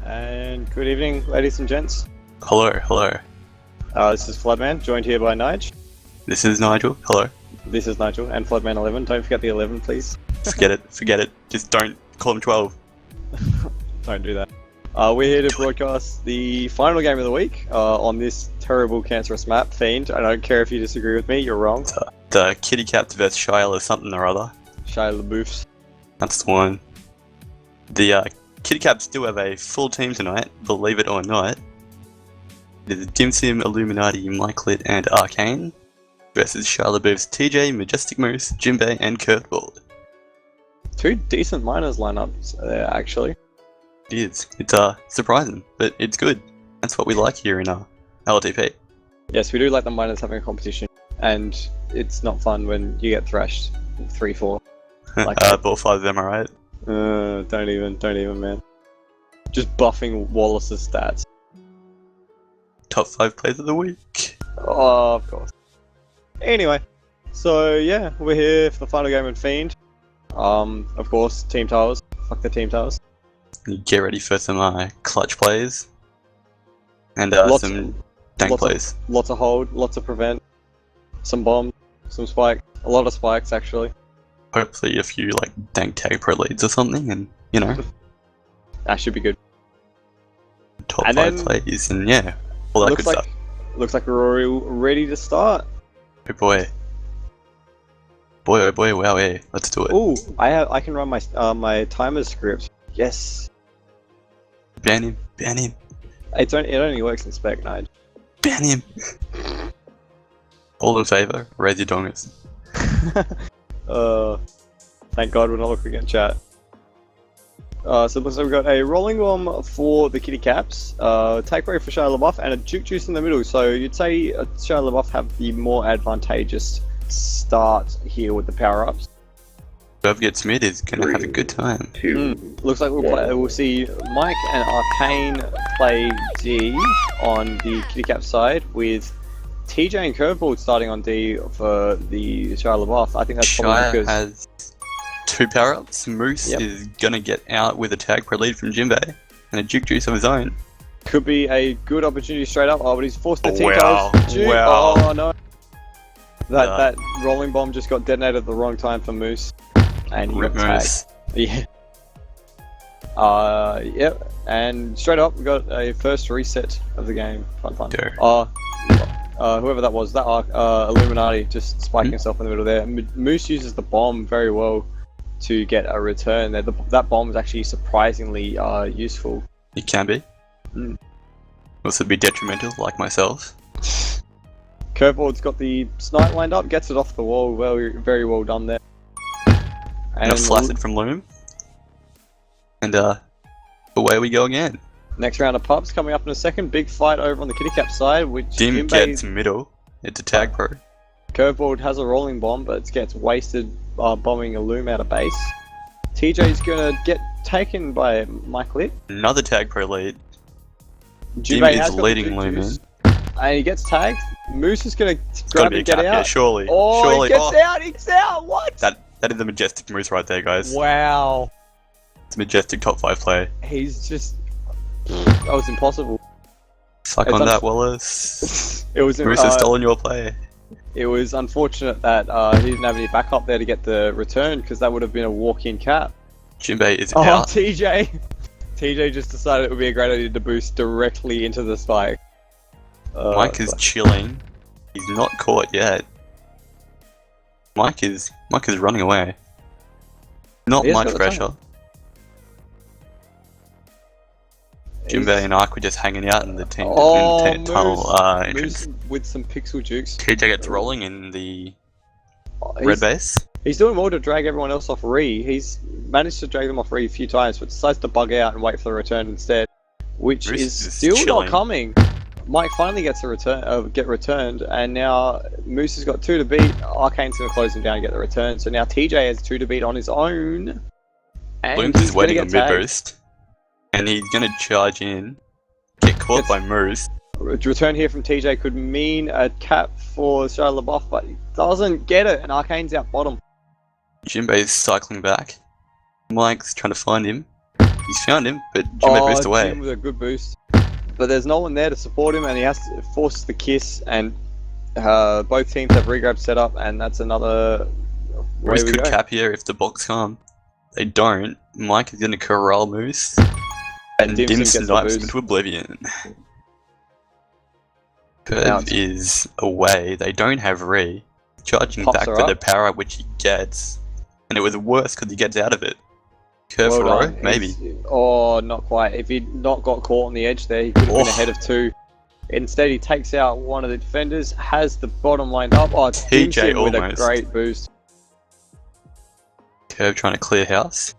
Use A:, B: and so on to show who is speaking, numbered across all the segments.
A: And good evening, ladies and gents.
B: Hello, hello.
A: This is Floodman, joined here by Nige.
B: This is Nigel. Hello.
A: This is Nigel, and Floodman11. Don't forget the 11, please.
B: Forget it, forget it. Just don't call him 12.
A: Don't do that. We're here to broadcast the final game of the week on this terrible, cancerous map, Fiend. I don't care if you disagree with me, you're wrong.
B: The Kitty Cat vs Shia or something or other.
A: Shia LaBeouf.
B: That's the one. The Kitty Cats still have a full team tonight, believe it or not. It is Dim Sim, Illuminati, Mike Lit, and Arcane versus Shia LaBeouf's TJ, Majestic Moose, Jimbei, and Curveball.
A: Two decent minors lineups there, actually.
B: It is. It's surprising, but it's good. That's what we like here in LTP.
A: Yes, we do like the minors having a competition, and it's not fun when you get thrashed 3-4. Like
B: Both 5 of them, alright?
A: Don't even, man. Just buffing Wallace's stats.
B: Top 5 players of the week.
A: Oh, of course. Anyway, so yeah, we're here for the final game in Fiend. Of course, Team Towers. Fuck the Team Towers.
B: Get ready for some clutch plays. And some dank plays.
A: Lots of hold, lots of prevent. Some bombs, some spike. A lot of spikes, actually.
B: Hopefully a few like dank tag pro leads or something, and you know.
A: That should be good.
B: Top 5 plays, and yeah, all that good stuff.
A: Looks like we're already ready to start.
B: Oh boy. Boy, oh boy, wow, yeah, let's do it.
A: Ooh, I can run my timer script. Yes.
B: Ban him, ban him.
A: It only works in spec, Nige.
B: Ban him. All in favor, raise your dongers.
A: Thank God we're not looking at chat. So it looks like we've got a rolling bomb for the Kitty Caps, tag break for Shia LaBeouf, and a juke juice in the middle. So you'd say Shia LaBeouf have the more advantageous start here with the power-ups.
B: Whoever gets mid is gonna have a good time.
A: Looks like we'll see Mike and Arcane play D on the Kitty Cap side, with TJ and Curveball starting on D for the Shia LaBeouf. I think that's probably
B: Shia has 2 power-ups. Moose is gonna get out with a tag pro lead from Jimbei and a juke juice of his own.
A: Could be a good opportunity straight up. Oh, but he's forced the
B: Wow.
A: Wow. Oh no. That rolling bomb just got detonated at the wrong time for Moose. And he got tagged. Yeah. Yep. And straight up, we got a first reset of the game. Fun. Whoever that was, Illuminati just spiking himself in the middle there. Moose uses the bomb very well to get a return there. That bomb is actually surprisingly useful.
B: It can be. Also be detrimental, like myself.
A: Curveball's got the snipe lined up, gets it off the wall. Very well done there.
B: And a flaccid from Loom. And away we go again.
A: Next round of pups coming up in a second. Big fight over on the Kitty Cap side, which
B: Dim gets middle. It's a tag pro.
A: Curveball has a rolling bomb, but it gets wasted bombing a Loom out of base. TJ's gonna get taken by Mike Lit.
B: Another tag pro lead. Dim
A: Jimbei
B: is leading Loom in.
A: And he gets tagged. Moose is gonna grab and get out.
B: Yeah, surely.
A: Oh,
B: surely.
A: He gets out! He's out! What?
B: That is a majestic Moose right there, guys.
A: Wow.
B: It's a majestic top 5 player.
A: He's just... That was impossible.
B: Suck on that, Wallace.
A: It was
B: Moose has stolen your play.
A: It was unfortunate that he didn't have any backup there to get the return, because that would have been a walk-in cap.
B: Jimbei is out.
A: TJ! TJ just decided it would be a great idea to boost directly into the spike.
B: Mike is chilling. He's not caught yet. Mike is running away. Not much pressure. Jimbei and Ark were just hanging out in the tunnel entrance.
A: Moose with some pixel jukes.
B: TJ gets rolling in the red base.
A: He's doing well to drag everyone else off Re. He's managed to drag them off Re a few times, but decides to bug out and wait for the return instead, which
B: Moose
A: is still
B: chilling.
A: not coming. Mike finally gets a return, get returned, and now Moose has got 2 to beat. Arcane's going to close him down and get the return. So now TJ has 2 to beat on his own. And
B: Bloom's is waiting on mid boost. And he's going to charge in, get caught by Moose.
A: Return here from TJ could mean a cap for Shia LaBeouf, but he doesn't get it, and Arcane's out bottom.
B: Jimbei's cycling back. Mike's trying to find him. He's found him, but Jimbo boost away.
A: Jim with a good boost. But there's no one there to support him, and he has to force the kiss, and both teams have regrab set up, and that's another way
B: Moose
A: we
B: could
A: go.
B: cap here if the box come. They don't. Mike is going to corral Moose. And
A: Dim
B: Dim
A: Sim gets the
B: snipes
A: boost.
B: into oblivion.
A: Now
B: Curve is away. They don't have re. Charging
A: Pops
B: back
A: her
B: for the
A: up.
B: power up, which he gets. And it was worse because he gets out of it. Curve
A: Well
B: row,
A: done.
B: maybe.
A: Oh, not quite. If he'd not got caught on the edge there, he could have been
B: Oh.
A: ahead of 2. Instead, he takes out one of the defenders, has the bottom lined up. Oh, Dim
B: TJ
A: Sim with a
B: almost.
A: great boost.
B: Curve trying to clear house.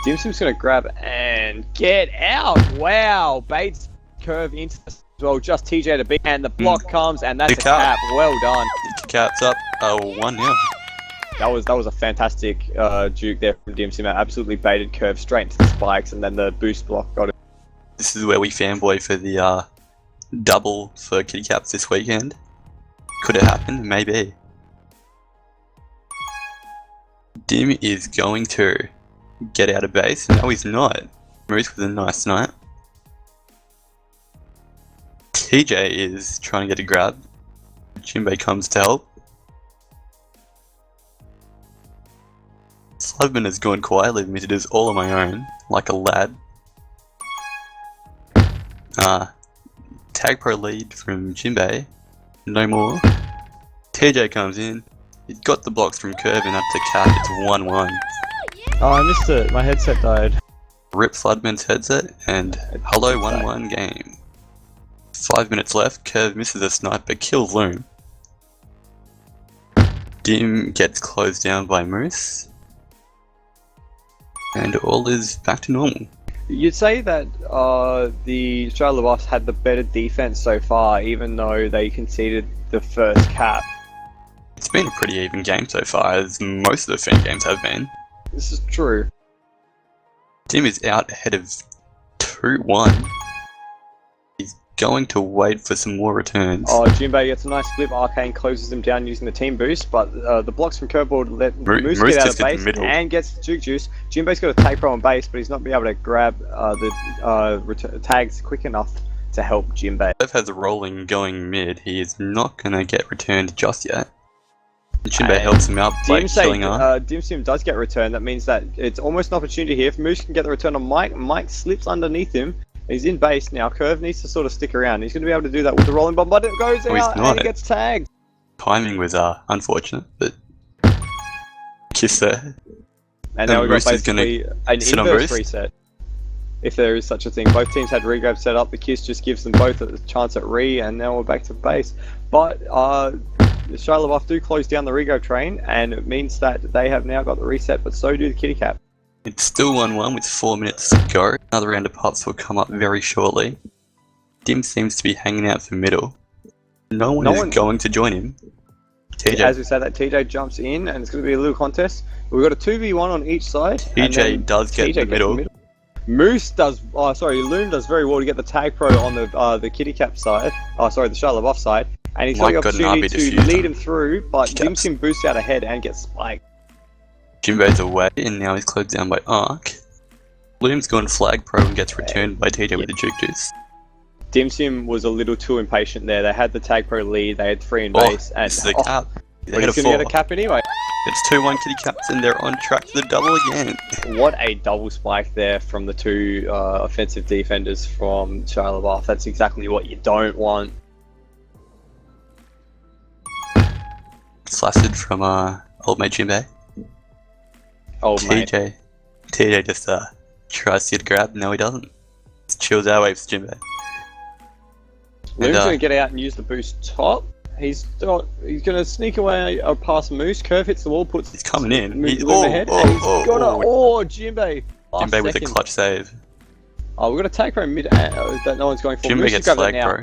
A: Dim Sim's going to grab and get out. Wow. Bates curve into as well. Just TJ to beat. And the block comes, and that's
B: The
A: a
B: cap.
A: cap. Well done.
B: Caps up 1-0.
A: That was a fantastic juke there from Dim Sim. Absolutely baited curve straight into the spikes, and then the boost block got it.
B: This is where we fanboy for the double for kitty caps this weekend. Could it happen? Maybe. Dim is going to get out of base. No, he's not. Moose with a nice snipe. TJ is trying to get a grab. Jimbo comes to help. Slugman has gone quiet, leaving me to do this all on my own, like a lad. Tag pro lead from Jimbo. No more. TJ comes in. He's got the blocks from Curve and up to cap. It's 1-1.
A: Oh, I missed it. My headset died.
B: Rip Floodman's headset and hello 1-1 game. 5 minutes left. Curve misses a snipe but kills Loom. Dim gets closed down by Moose. And all is back to normal.
A: You'd say that the Australia LaBeouf had the better defense so far, even though they conceded the first cap.
B: It's been a pretty even game so far, as most of the FIEND games have been.
A: This is true.
B: Dim is out ahead of 2-1. He's going to wait for some more returns.
A: Oh, Jimbo gets a nice flip. Arcane closes him down using the team boost, but the blocks from Curveboard let Moose
B: Moose
A: get out
B: just
A: of
B: hit the
A: base
B: middle.
A: and gets the juke juice. Jimbo's got a take pro on base, but he's not been able to grab the tags quick enough to help Jimbo.
B: Curve has a rolling going mid. He is not going to get returned just yet. Jimbo
A: And
B: helps him out by killing her.
A: Dim Sim does get returned. That means that it's almost an opportunity here. If Moose can get the return on Mike, Mike slips underneath him. He's in base now. Curve needs to sort of stick around. He's going to be able to do that with the rolling bomb, but it goes
B: No, he's
A: out
B: not.
A: and he gets tagged.
B: Timing was unfortunate, but kiss there.
A: And now we've got
B: Moose is gonna
A: basically an
B: sit on
A: inverse
B: Moose.
A: reset. If there is such a thing. Both teams had regrab set up. The kiss just gives them both a chance at re, and now we're back to base. But Shia LaBeouf do close down the regrab train, and it means that they have now got the reset, but so do the kitty cap.
B: It's still 1-1 with 4 minutes to go. Another round of pops will come up very shortly. Dim seems to be hanging out for middle. No one is going to join him. TJ,
A: As we say that, TJ jumps in, and it's going to be a little contest. We've got a 2v1 on each side. and then
B: TJ does get
A: TJ
B: the
A: gets
B: middle.
A: Moose does, Loom does very well to get the tag pro on the kitty cap side. The Shia LaBeouf side. And he's got
B: Mike
A: the
B: got an
A: opportunity
B: RB
A: to
B: defused
A: lead
B: on
A: him through, but
B: Kitty
A: Dim
B: caps.
A: Sim boosts out ahead and gets spiked.
B: Jimbo's away, and now he's closed down by Arc. Loom's gone flag pro and gets returned by TJ with the juke juice.
A: Dim Sim was a little too impatient there. They had the tag pro lead, they had 3 in
B: Oh,
A: base, and
B: this is a cap. He's
A: but
B: ahead
A: he's
B: of
A: going to
B: 4.
A: get a cap anyway.
B: It's 2-1 kitty caps, and they're on track to the double again.
A: What a double spike there from the 2 offensive defenders from Shia LaBeouf. That's exactly what you don't want.
B: Flaccid from old mate Jimbo.
A: Oh, mate.
B: TJ just tries to get a grab, no he doesn't. Just chills our waves Jimbo.
A: Loom's going to get out and use the boost top. He's going to sneak away past Moose. Curve hits the wall, puts
B: He's coming in.
A: Loom ahead. And he's got Jimbo. Last
B: Jimbo with a
A: second.
B: clutch save.
A: Oh, we've got a take pro mid that no one's going for.
B: Jimbo
A: Moose
B: gets
A: has grabbed
B: flag
A: it now.
B: pro.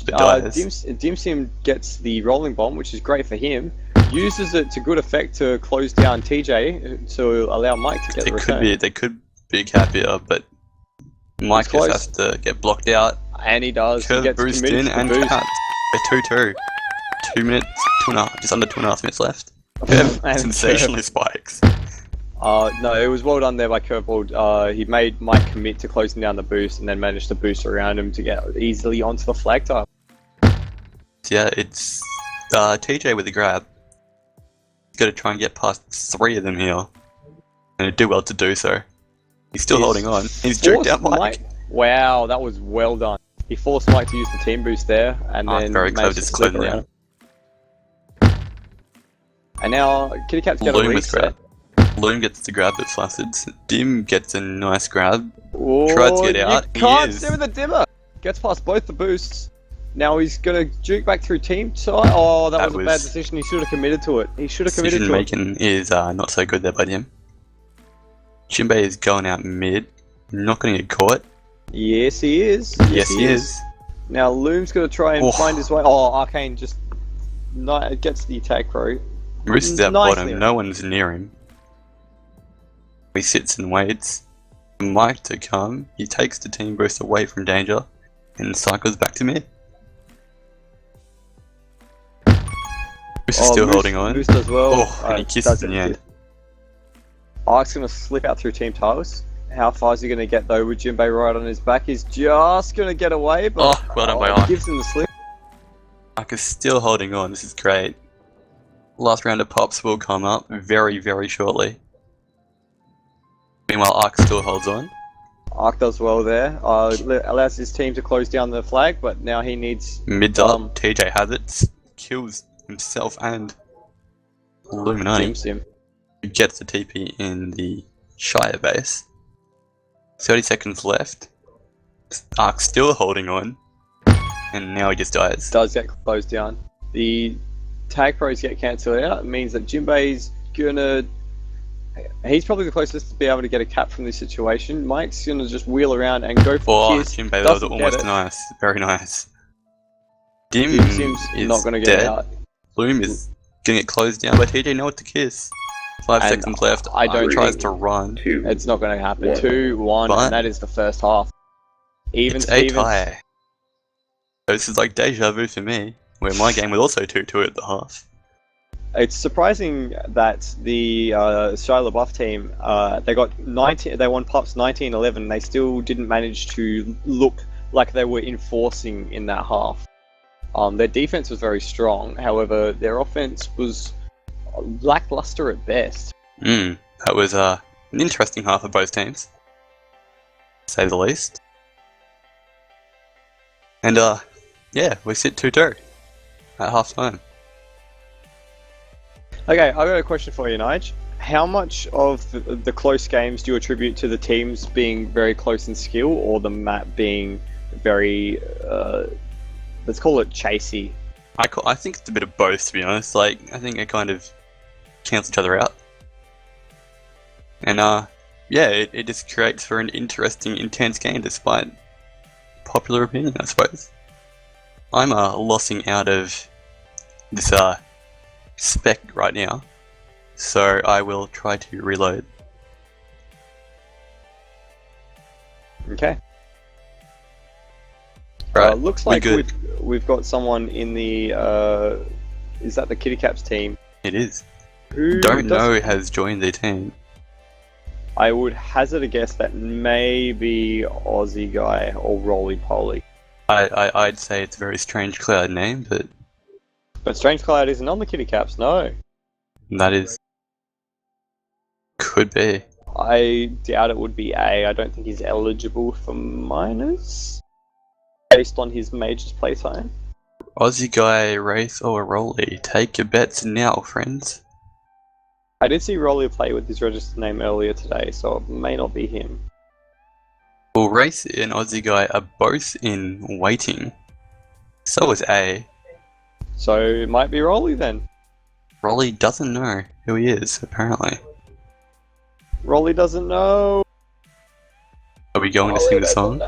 B: But dies.
A: Dim Sim gets the rolling bomb, which is great for him. Uses it to good effect to close down TJ to allow Mike to get the return.
B: They could be happier, but Mike
A: It's
B: just
A: close.
B: has to get blocked out.
A: And he does. He
B: Curve
A: gets
B: boost
A: committed
B: in
A: to the
B: and
A: boost.
B: caps. A 2-2. 2 minutes, just under 2.5 minutes left. Curve
A: And
B: sensationally spikes.
A: No, it was well done there by Curveball. He made Mike commit to closing down the boost and then managed to boost around him to get easily onto the flag tile.
B: Yeah, it's TJ with the grab. He's got to try and get past 3 of them here. And he'd do well to do so. He's still holding on. He's juked out Mike.
A: Wow, that was well done. He forced Mike to use the team boost there and then
B: very clever,
A: managed to
B: just
A: slip
B: closing
A: around. And now Kitty Cat's got a reset.
B: Loom gets the grab but flaccid. Dim gets a nice grab.
A: Oh,
B: Tries to get out.
A: You can't see with the dimmer. Gets past both the boosts. Now he's gonna juke back through team side. Oh, that was a bad decision. He should have committed to it. He should have committed to it.
B: Decision making is not so good there by Dim. Jinbei is going out mid. Not going to get caught.
A: Yes, he is.
B: Yes, he is.
A: Now Loom's gonna try and find his way. Oh, Arcane just gets the attack row.
B: Roost's at bottom. No one's near him. He sits and waits for Mike to come. He takes the team boost away from danger and cycles back to mid. Roos is still holding on.
A: Boost as well.
B: Oh, and he kisses in the end.
A: Ark's gonna slip out through team tiles. How far is he gonna get though with Jinbei right on his back? He's just gonna get away, but
B: well done by Ark.
A: Gives him the slip.
B: Ark is still holding on. This is great. Last round of pops will come up very, very shortly. Meanwhile, Ark still holds on.
A: Ark does well there. Allows his team to close down the flag, but now he needs...
B: Mid up, TJ has it. Kills himself and Illuminati. Who gets the TP in the Shia base. 30 seconds left. Ark's still holding on. And now he just dies.
A: Does get closed down. The tag pros get cancelled out. It means that Jinbei's gonna... He's probably the closest to be able to get a cap from this situation. Mike's gonna just wheel around and go for a kiss.
B: Jinbei, that was almost nice. Very nice. Dim
A: seems
B: is
A: not gonna get
B: dead.
A: out.
B: Bloom is gonna get closed down by TJ. Know what to kiss. 5 seconds left. Tries to run.
A: It's not gonna happen. 2-1, and that is the first half.
B: It's a tie. So this is like deja vu for me, where my game was also 2-2 at the half.
A: It's surprising that the Shia LaBeouf team, they got 19. They won pops 19-11. They still didn't manage to look like they were enforcing in that half. Their defense was very strong. However, their offense was lackluster at best.
B: That was an interesting half of both teams, to say the least. And yeah, we sit 2-2 at half time.
A: Okay, I've got a question for you, Nige. How much of the close games do you attribute to the teams being very close in skill, or the map being very, let's call it chasey?
B: I think it's a bit of both, to be honest. Like, I think they kind of cancel each other out. And yeah, it just creates for an interesting, intense game despite popular opinion, I suppose. I'm lossing out of this spec right now, so I will try to reload.
A: Okay.
B: Right,
A: looks like we've got someone in the is that the Kitty Caps team?
B: It is. Who don't know has joined the team.
A: I would hazard a guess that maybe Aussie guy or Roly Poly.
B: I'd say it's a very strange cloud name, but
A: Strange Cloud isn't on the Kitty Caps, no.
B: That is... could be.
A: I doubt it would be A. I don't think he's eligible for minors, based on his Majors playtime.
B: Aussie guy, Wraith or Rolly, take your bets now, friends.
A: I did see Rolly play with his registered name earlier today, so it may not be him.
B: Well, Wraith and Aussie guy are both in waiting. So is A.
A: So it might be Rolly then.
B: Rolly doesn't know who he is, apparently.
A: Rolly doesn't know.
B: Are we going to sing the song?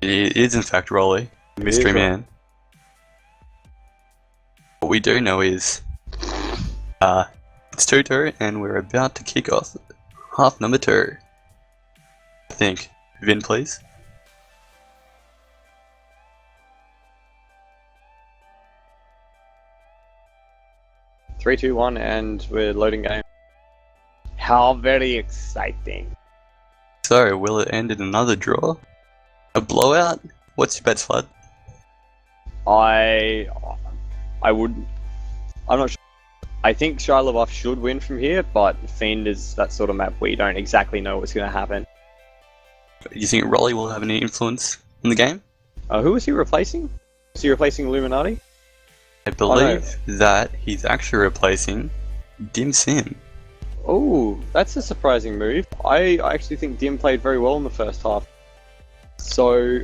B: It is in fact Rolly, mystery man. What we do know is, it's 2-2 and we're about to kick off half number 2. I think. Vin, please.
A: Three, two, one, and we're loading game. How very exciting.
B: So, will it end in another draw? A blowout? What's your bet, Flood?
A: I wouldn't. I'm not sure. I think Shia LaBeouf should win from here, but FIEND is that sort of map where you don't exactly know what's going to happen.
B: Do you think Rolly will have any influence in the game?
A: Who is he replacing? Is he replacing Illuminati?
B: I believe that he's actually replacing Dim Sim.
A: Oh, that's a surprising move. I actually think Dim played very well in the first half. So,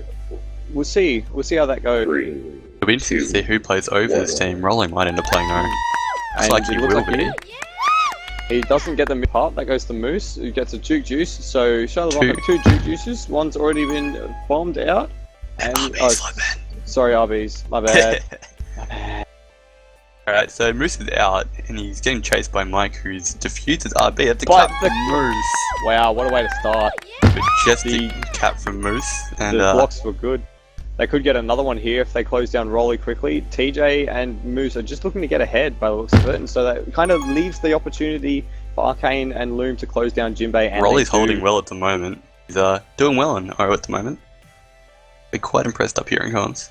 A: we'll see. We'll see how that goes.
B: It'll be interesting to see who plays over this team. Rolly might end up playing Own. Looks like he will be.
A: He doesn't get the mid part, that goes to Moose, who gets a Juke Juice. So, Shia LaBeouf have 2 Juke Juices. One's already been bombed out. And, sorry, RBs. My bad. My bad.
B: Alright, so Moose is out, and he's getting chased by Mike, who's defused his RB at the cap from Moose.
A: Wow, what a way to start.
B: Majestic cap from Moose. And
A: the blocks were good. They could get another one here if they close down Rolly quickly. TJ and Moose are just looking to get ahead by the looks of it, and so that kind of leaves the opportunity for Arcane and Loom to close down Jinbei. And
B: Rolly's holding well at the moment. He's doing well on O at the moment. They're quite impressed up here in comms.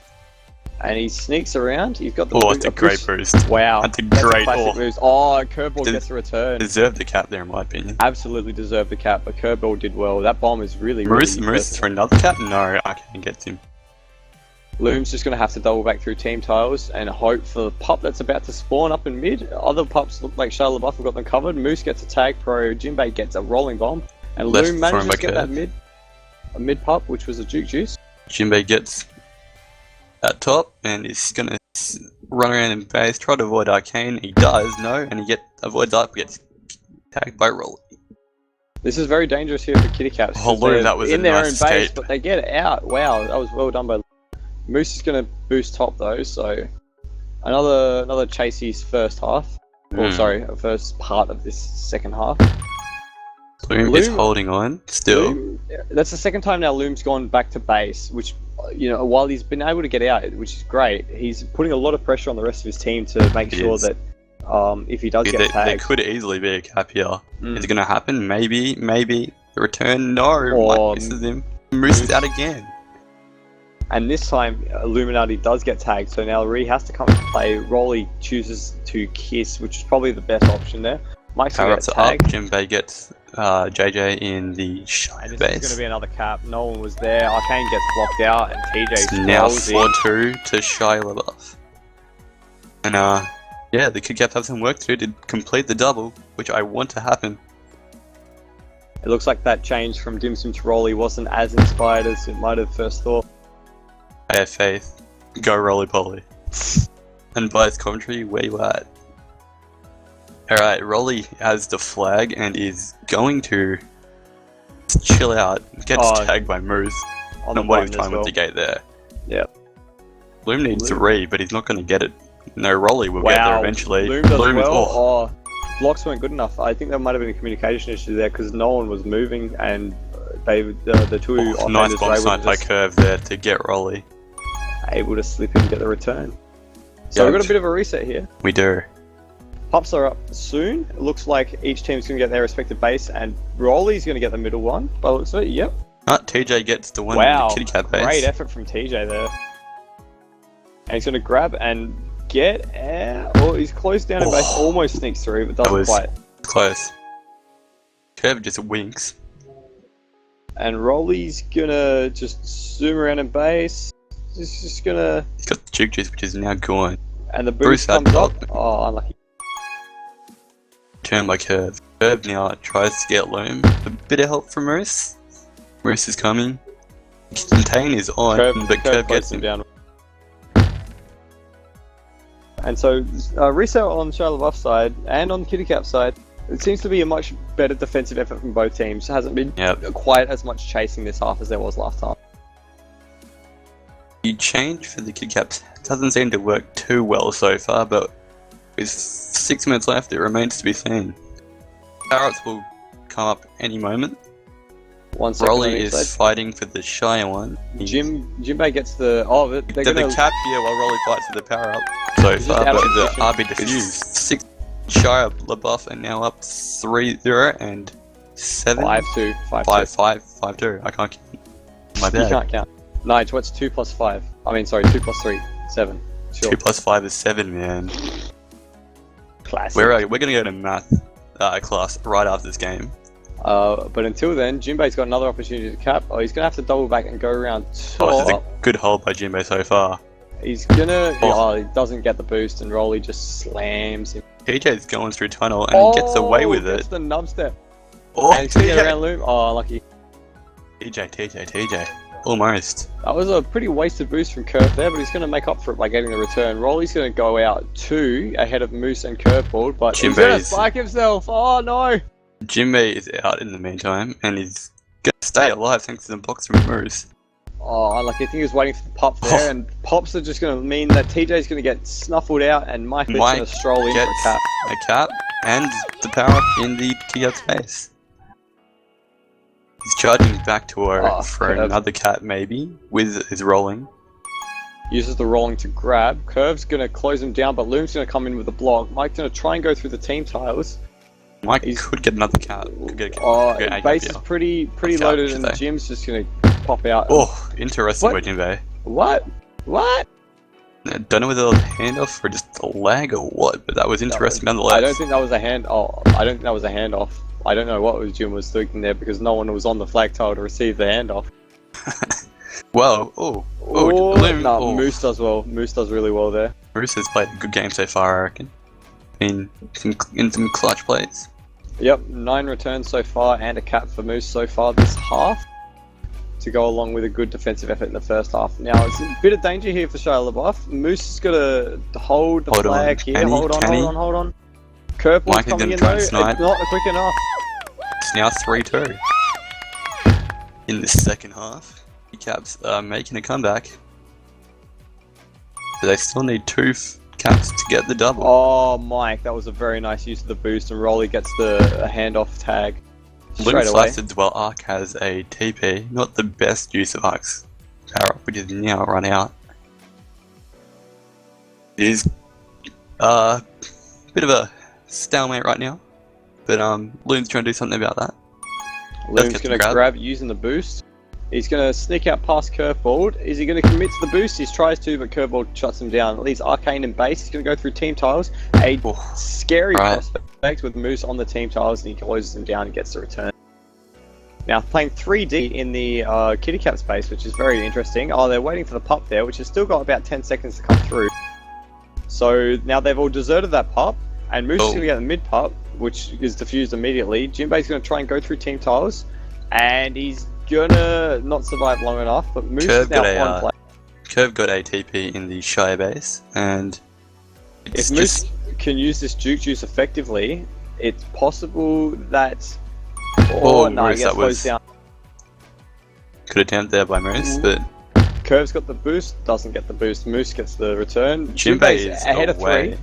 A: And he sneaks around. He's got the
B: that's a great boost.
A: Wow.
B: That's a great
A: classic moves. Oh, Curveball gets a return.
B: Deserved the cap there, in my opinion.
A: Absolutely deserved the cap, but Curveball did well. That bomb is really,
B: Moose
A: really
B: for another cap? No, Arcane gets him.
A: Loom's just going to have to double back through team tiles and hope for the pup that's about to spawn up in mid. Other pups look like Shia LaBeouf have got them covered. Moose gets a tag pro, Jinbei gets a rolling bomb, and Loom manages to get that mid pup, which was a Juke Juice.
B: Jinbei gets at top and is going to run around in base, try to avoid Arcane. He does, no, and he avoids up, gets tagged by Rolly.
A: This is very dangerous here for Kitty Cats.
B: Oh, Loom, that was
A: in
B: a
A: their
B: nice
A: own base,
B: escape.
A: but they get out. Wow, that was well done by Loom. Moose is going to boost top though, so another Chasey's first half. Or sorry, first part of this second half.
B: Loom is holding on still.
A: Loom, that's the second time now Loom's gone back to base, which, you know, while he's been able to get out, which is great, he's putting a lot of pressure on the rest of his team to make sure that if he does get tagged,
B: there could easily be a cap here. Is it going to happen? Maybe. The return? No. Mike misses him. Moose is out again.
A: And this time, Illuminati does get tagged, so now Ree has to come into play. Rolly chooses to kiss, which is probably the best option there. Mike's going to get tagged.
B: Jinbei gets JJ in the Shia base.
A: This is going to be another cap. No one was there. Arcane gets blocked out, and TJ
B: now 4-2 to Shia LaBeouf. And yeah, the Kid Caps have some work to do to complete the double, which I want to happen.
A: It looks like that change from Dim Sim to Rolly wasn't as inspired as it might have first thought.
B: I have faith. Go Rolly Polly. And Bias commentary, where you at? Alright, Rolly has the flag and is going to chill out. Gets tagged by Moose. Not wasting time with the gate there.
A: Yep.
B: Loom needs to re, but he's not going to get it. No, Rolly will get there eventually.
A: Loom does well. Blocks weren't good enough. I think there might have been a communication issue there because no one was moving and the two
B: nice bomb snipe by Curve there to get Rolly.
A: Able to slip in and get the return. So we've got a bit of a reset here.
B: We do.
A: Pups are up soon. It looks like each team's going to get their respective base, and Rolly's going to get the middle one. By the looks of it, yep.
B: TJ gets the one in the Kitty Cat base.
A: Great effort from TJ there. And he's going to grab and get out. Oh, he's close down in base, almost sneaks through, but doesn't quite.
B: Close. Curve just winks.
A: And Rolly's going to just zoom around in base. He's just going to...
B: He's got the Juke Juice, which is now gone.
A: And the boost comes up. Oh, unlucky.
B: Turn by Curve. Curve now tries to get Loom. A bit of help from Moose. Moose is coming. Contain is on, but Curve gets him down.
A: And so, reset on Shia LaBeouf's side and on Kitty Cap's side. It seems to be a much better defensive effort from both teams. It hasn't been quite as much chasing this half as there was last time.
B: The change for the Kid Caps doesn't seem to work too well so far, but with 6 minutes left, it remains to be seen. Power-ups will come up any moment. Rolly is fighting for the Shia one.
A: Jinbei gets the...
B: they're the cap here while Rolly fights for the power-up so far, but the RB defused. Shia, LaBeouf are now up 3-0 and 7.
A: 5-2.
B: 5-2. I can't count. My
A: You
B: bad.
A: can't count. Nige, what's 2 plus 5? I mean, sorry, 2 plus 3. 7. Sure.
B: 2 plus 5 is 7, man.
A: Classic.
B: We're gonna go to math class right after this game.
A: But until then, Jinbei's got another opportunity to cap. Oh, he's gonna have to double back and go around top.
B: Oh, this is a good hold by Jinbei so far.
A: He's gonna. Oh, he doesn't get the boost, and Rolly just slams him.
B: TJ's going through tunnel and he gets away with
A: Gets
B: it.
A: the nub step.
B: Oh,
A: And he's gonna get
B: TJ.
A: around Loom. Oh, lucky.
B: TJ. Almost.
A: That was a pretty wasted boost from Curve there, but he's gonna make up for it by getting the return. Rolly's gonna go out 2 ahead of Moose and Curveball, but he's gonna
B: Jinbei's-
A: spike himself. Oh no!
B: Jinbei is out in the meantime and he's gonna stay alive thanks to the box from Moose.
A: Oh, unlucky. I think he was waiting for the pop there, and pops are just going to mean that TJ's going to get snuffled out, and Mike is going to stroll in for a
B: Gets
A: cap.
B: a cap and the power up in the TF space. He's charging back to her
A: Oh,
B: for
A: Curve.
B: another cap maybe with his rolling.
A: Uses the rolling to grab. Curve's going to close him down, but Loom's going to come in with a block. Mike's going to try and go through the team tiles.
B: Mike
A: He's-
B: could get another cap. Could get a cap.
A: Oh,
B: could get a cap,
A: base is
B: yeah.
A: pretty
B: Cap,
A: loaded,
B: should
A: and
B: say.
A: Jim's just going to pop out.
B: Oh, interesting
A: What?
B: by Jinbei.
A: What?
B: I don't know whether it was a handoff or just a lag or what, but that was interesting nonetheless.
A: I don't think that was a hand. Oh, I don't think that was a handoff. I don't know what Jim was thinking there because no one was on the flag tile to receive the handoff.
B: Well, Loom,
A: No, Moose does well. Moose does really well there.
B: Moose has played a good game so far, I reckon. In some clutch plays.
A: Yep, 9 returns so far and a cap for Moose so far this half to go along with a good defensive effort in the first half. Now, it's a bit of danger here for Shia LaBeouf. Moose is going to hold the
B: Hold on,
A: flag here.
B: can he?
A: Hold on, hold on. Curveball's
B: Mike is
A: coming
B: gonna
A: in
B: try
A: though.
B: and
A: It's
B: snipe.
A: not quick enough.
B: It's now 3-2. In the second half, the Caps are making a comeback. But they still need 2 Caps to get the double.
A: Oh, Mike, that was a very nice use of the boost, and Rolly gets the handoff tag
B: Loom
A: straight away.
B: flashed while Arc has a TP. Not the best use of Arc's power up, which is now run out. It is bit of a stalemate right now. But Loom's trying to do something about that.
A: Loom's
B: get
A: going
B: the
A: to grab using the boost. He's going to sneak out past Curveball. Is he going to commit to the boost? He tries to, but Curveball shuts him down. It leaves Arcane in base. He's going to go through team tiles. A
B: Oh,
A: scary
B: right.
A: prospect with Moose on the team tiles, and he closes him down and gets the return. Now playing 3D in the kitty cap space, which is very interesting. Oh, they're waiting for the pup there, which has still got about 10 seconds to come through. So now they've all deserted that pup, and Moose is going to get the mid pup, which is defused immediately. Jinbei's going to try and go through team tiles, and he's gonna not survive long enough, but Moose
B: Curve
A: is now
B: got
A: on play.
B: Curve got ATP in the Shia base, and it's
A: If Moose
B: just
A: can use this juke juice effectively, it's possible that...
B: Oh,
A: no,
B: Moose,
A: he gets
B: that was-
A: closed down.
B: good attempt there by Moose, but
A: Curve's got the boost, doesn't get the boost. Moose gets the return.
B: Jinbei is
A: ahead of
B: away.
A: 3.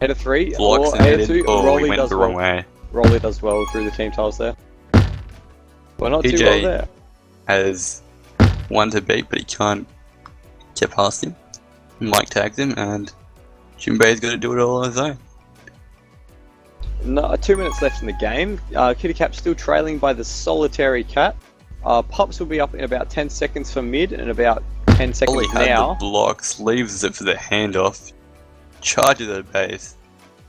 A: Ahead of 3.
B: Blocks
A: or
B: and
A: ahead of
B: needed.
A: 2.
B: Oh,
A: Rolly
B: he went
A: does
B: the wrong
A: well.
B: way.
A: Rolly does well through the team tiles there. Well, not too
B: PJ
A: well there.
B: Has one to beat, but he can't get past him. Mike tags him, and Jinbei's got to do it all on his own.
A: No, 2 minutes left in the game. Kitty Cap's still trailing by the solitary cat. Pops will be up in about 10 seconds for mid and about 10 seconds
B: Ollie had
A: now.
B: the blocks, leaves it for the handoff, charges at base,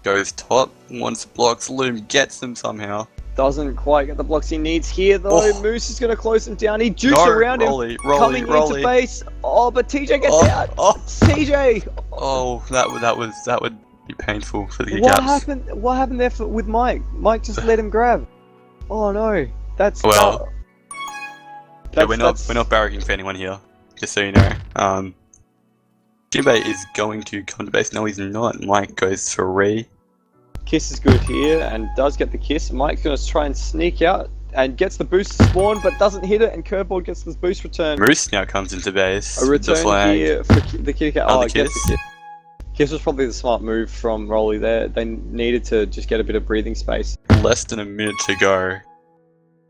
B: goes top, wants blocks, Loom gets them somehow.
A: Doesn't quite get the blocks he needs here though.
B: Oh.
A: Moose is going to close him down. He jukes
B: No,
A: around him.
B: Rolly,
A: Coming into base. Oh, but TJ gets out. TJ!
B: Oh, that would be painful for the
A: What
B: Caps.
A: happened? What happened there with Mike? Mike just let him grab. Oh no, that's
B: Well,
A: that's,
B: we're not barracking for anyone here, just so you know. Jinbei is going to come to base. No, he's not. Mike goes for re.
A: Kiss is good here and does get the kiss. Mike's going to try and sneak out and gets the boost to spawn, but doesn't hit it. And Curveball gets the boost return.
B: Moose now comes into base.
A: A
B: with the
A: return
B: flag.
A: here for the kitty cat.
B: Another
A: Oh, gets
B: kiss.
A: the kiss. Kiss was probably the smart move from Rolly there. They needed to just get a bit of breathing space.
B: Less than a minute to go.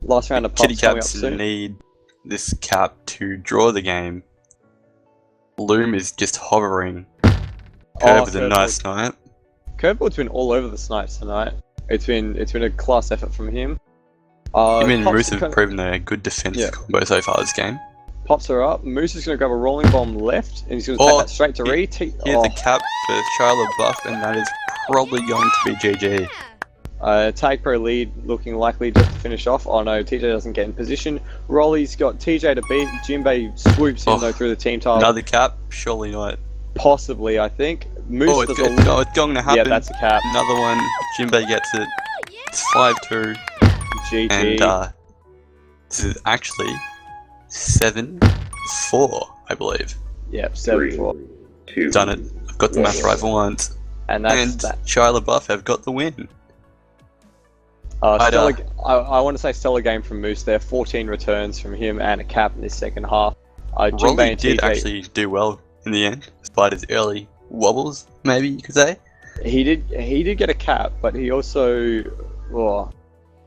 A: Last round of
B: Kitty
A: pops coming up
B: Caps
A: soon.
B: need this cap to draw the game. Loom is just hovering. Curve is a
A: Curveball.
B: nice snipe.
A: Curveball's been all over the Snipes tonight. It's been a class effort from him.
B: Him and
A: Pops
B: Moose have
A: kind of-
B: proven they're a good defense
A: Yeah.
B: combo so far this game.
A: Pops her up. Moose is going to grab a rolling bomb left, and he's going to take that straight to Ree.
B: Here's the cap for Shia LaBeouf, and that is probably going to be GG.
A: Tag Pro lead looking likely just to finish off. Oh no, TJ doesn't get in position. Rolly's got TJ to beat. Jinbei swoops in though through the team tile.
B: Another cap? Surely not.
A: Possibly, I think. Moose
B: Oh,
A: does
B: it's going to happen.
A: Yeah, that's a cap.
B: Another one. Jinbei gets it. It's 5-2.
A: GG.
B: And this is actually 7-4, I believe.
A: Yep, 7-4.
C: 2.
B: Done it. I've got the math right for once.
A: And that's
B: And
A: that.
B: Shia LaBeouf have got the win.
A: Stellar, I want to say stellar game from Moose there. 14 returns from him and a cap in this second half. Jinbei
B: Rolly
A: and
B: did
A: TJ,
B: actually do well in the end, despite his early wobbles, maybe you could say.
A: he did get a cap, but he also, oh,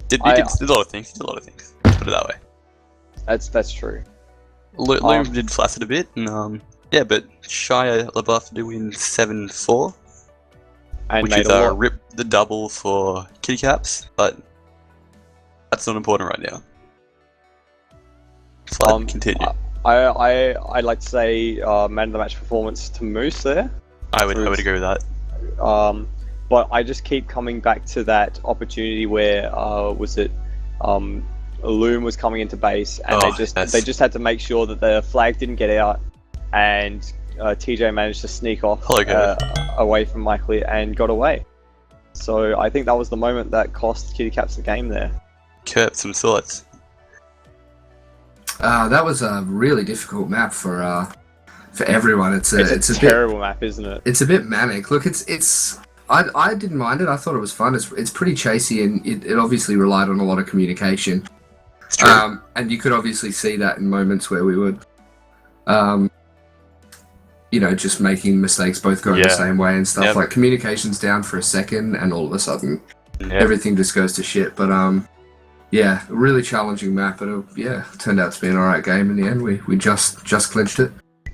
B: He did a lot of things. Let's put it that way.
A: that's true.
B: Loom did flaccid a bit, and yeah, but Shia LaBeouf did win 7-4,
A: And
B: which
A: made
B: is
A: a lot.
B: rip the double for kitty caps, but that's not important right now. Slide continue.
A: I'd like to say man of the match performance to Moose there.
B: I would agree with that.
A: But I just keep coming back to that opportunity where Loom was coming into base, and they just had to make sure that the flag didn't get out, and TJ managed to sneak off away from Michael and got away. So I think that was the moment that cost Kitty Caps the game there.
B: Kurt, some thoughts?
D: That was a really difficult map for everyone. It's a
A: terrible map, isn't it?
D: It's a bit manic. Look, I didn't mind it. I thought it was fun. It's pretty chasey, and it obviously relied on a lot of communication.
B: It's true.
D: And you could obviously see that in moments where we would, just making mistakes, both going the same way and stuff.
B: Yep.
D: Like communication's down for a second, and all of a sudden,
B: Yep.
D: everything just goes to shit. But yeah, a really challenging map, but it turned out to be an alright game in the end. We just clinched it.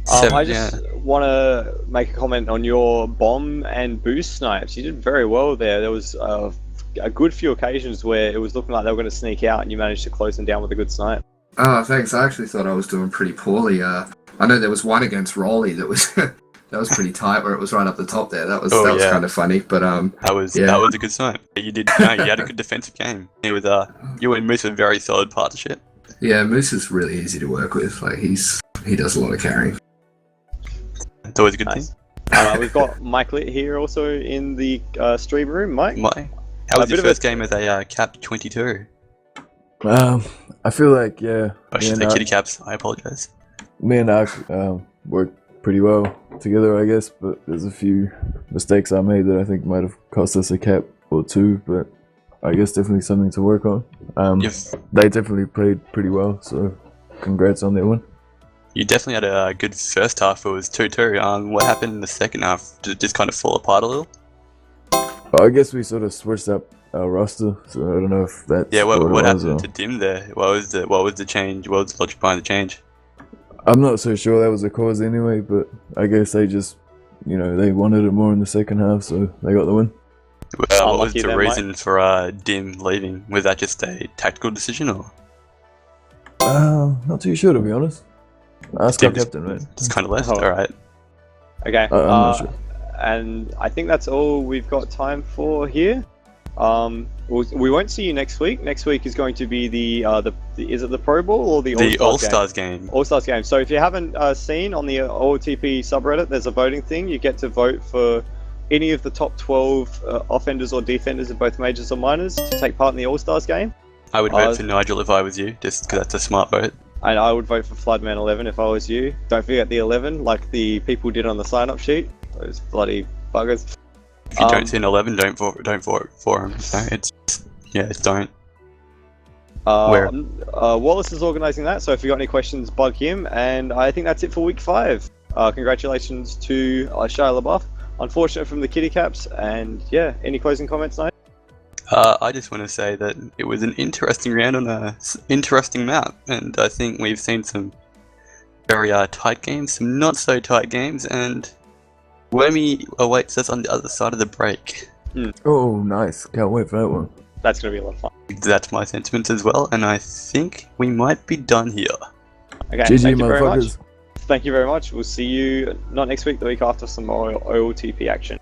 A: I just want to make a comment on your bomb and boost snipes. You did very well there. There was a good few occasions where it was looking like they were going to sneak out, and you managed to close them down with a good snipe.
D: Oh, thanks. I actually thought I was doing pretty poorly. I know there was one against Rolly that was that was pretty tight, where it was right up the top there. That was kind of funny. But
B: that was a good sign. You had a good defensive game. It was you and Moose were a very solid partnership.
D: Yeah, Moose is really easy to work with. Like he does a lot of carrying.
B: It's always a good thing.
A: We've got Mike Lit here also in the stream room. Mike,
B: how was your first game as a cap 22?
E: I feel like
B: I should say kitty caps. I apologize.
E: Me and Ak worked pretty well together, I guess, but there's a few mistakes I made that I think might have cost us a cap or two, but I guess definitely something to work on. They definitely played pretty well, so congrats on that one.
B: You definitely had a good first half. It was 2-2. What happened in the second half? Did it just kind of fall apart a little?
E: I guess we sort of switched up our roster, so I don't know if that's
B: what happened to Dim there? What was the change? What was the logic behind the change?
E: I'm not so sure that was the cause anyway, but I guess they just, they wanted it more in the second half, so they got the win.
B: What was the reason for Dim leaving? Was that just a tactical decision, or?
E: Not too sure, to be honest. Ask our captain, man.
B: Just kind of left. All right.
A: Okay.
E: I'm not sure.
A: And I think that's all we've got time for here. We won't see you next week. Next week is going to be the is it the Pro Bowl or the
B: All-Stars game?
A: All-Stars game. So if you haven't seen on the OLTP subreddit, there's a voting thing. You get to vote for any of the top 12 offenders or defenders of both majors or minors to take part in the All-Stars game.
B: I would vote for Nigel if I was you, just because that's a smart vote.
A: And I would vote for Floodman 11 if I was you. Don't forget the 11, like the people did on the sign-up sheet. Those bloody buggers.
B: If you don't see an 11, don't vote for him. No, don't.
A: Wallace is organising that, so if you got any questions, bug him. And I think that's it for week 5. Congratulations to Shia LaBeouf. Unfortunate from the Kitty Caps, and yeah, any closing comments, Nate?
B: I just want to say that it was an interesting round on an interesting map, and I think we've seen some very tight games, some not so tight games, and Wormy awaits us on the other side of the break.
E: Oh, nice. Can't wait for that one.
A: That's going to be a lot of fun.
B: That's my sentiments as well, and I think we might be done here.
A: Okay,
E: GG,
A: thank you very much.
E: motherfuckers.
A: Thank you very much. We'll see you not next week, the week after, some more OLTP action.